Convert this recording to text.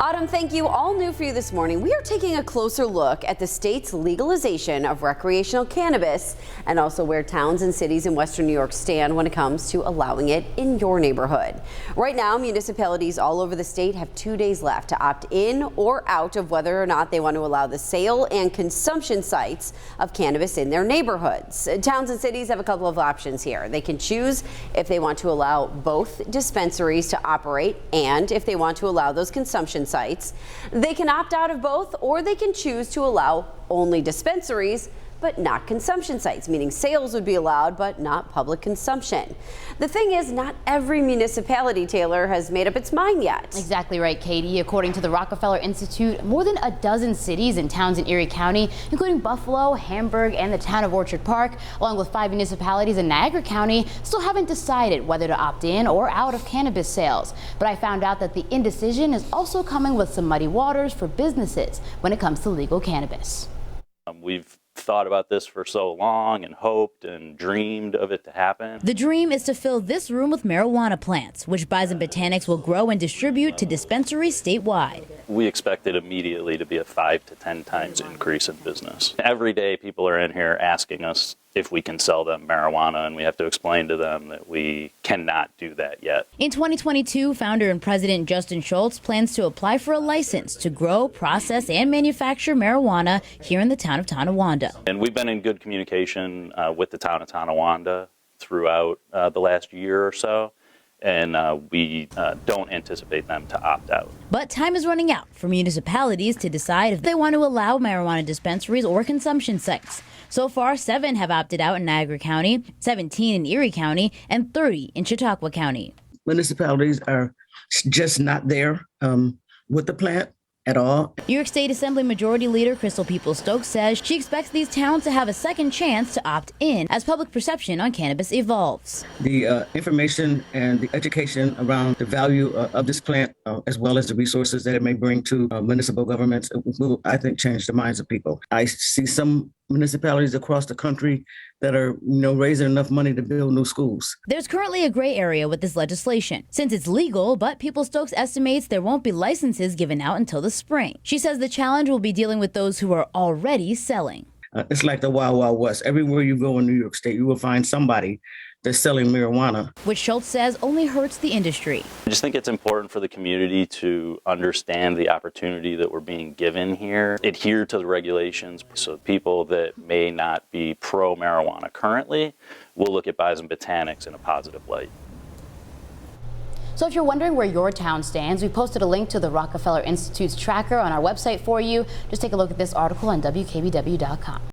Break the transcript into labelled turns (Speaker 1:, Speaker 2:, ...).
Speaker 1: Autumn, thank you. All new for you this morning. We are taking a closer look at the state's legalization of recreational cannabis and also where towns and cities in Western New York stand when it comes to allowing it in your neighborhood. Right now, municipalities all over the state have 2 days left to opt in or out of whether or not they want to allow the sale and consumption sites of cannabis in their neighborhoods. Towns and cities have a couple of options here. They can choose if they want to allow both dispensaries to operate and if they want to allow those consumption sites. They can opt out of both, or they can choose to allow only dispensaries but not consumption sites, meaning sales would be allowed but not public consumption. The thing is, not every municipality, Taylor, has made up its mind yet.
Speaker 2: Exactly right, Katie. According to the Rockefeller Institute, more than a dozen cities and towns in Erie County, including Buffalo, Hamburg, and the town of Orchard Park, along with 5 municipalities in Niagara County, still haven't decided whether to opt in or out of cannabis sales. But I found out that the indecision is also coming with some muddy waters for businesses when it comes to legal cannabis.
Speaker 3: We've thought about this for so long and hoped and dreamed of it to happen.
Speaker 4: The dream is to fill this room with marijuana plants, which Bison Botanics will grow and distribute to dispensaries statewide.
Speaker 3: We expected immediately to be a 5 to 10 times increase in business. Every day people are in here asking us if we can sell them marijuana, and we have to explain to them that we cannot do that yet.
Speaker 4: In 2022, founder and president Justin Schultz plans to apply for a license to grow, process, and manufacture marijuana here in the town of Tonawanda.
Speaker 3: And we've been in good communication with the town of Tonawanda throughout the last year or so, and we don't anticipate them to opt out.
Speaker 4: But time is running out for municipalities to decide if they want to allow marijuana dispensaries or consumption sites. So far, 7 have opted out in Niagara County, 17 in Erie County, and 30 in Chautauqua County.
Speaker 5: Municipalities are just not there with the plant at all.
Speaker 4: New York State Assembly Majority Leader Crystal Peoples-Stokes says she expects these towns to have a second chance to opt in as public perception on cannabis evolves.
Speaker 5: The information and the education around the value of this plant, as well as the resources that it may bring to municipal governments, will, I think, change the minds of people. I see some municipalities across the country that are, raising enough money to build new schools.
Speaker 4: There's currently a gray area with this legislation, since it's legal, but Peoples-Stokes estimates there won't be licenses given out until the spring. She says the challenge will be dealing with those who are already selling.
Speaker 5: It's like the Wild Wild West. Everywhere you go in New York State, you will find somebody that's selling marijuana.
Speaker 4: Which Schultz says only hurts the industry.
Speaker 3: I just think it's important for the community to understand the opportunity that we're being given here, adhere to the regulations, so people that may not be pro-marijuana currently will look at Bison Botanics in a positive light.
Speaker 2: So if you're wondering where your town stands, we posted a link to the Rockefeller Institute's tracker on our website for you. Just take a look at this article on WKBW.com.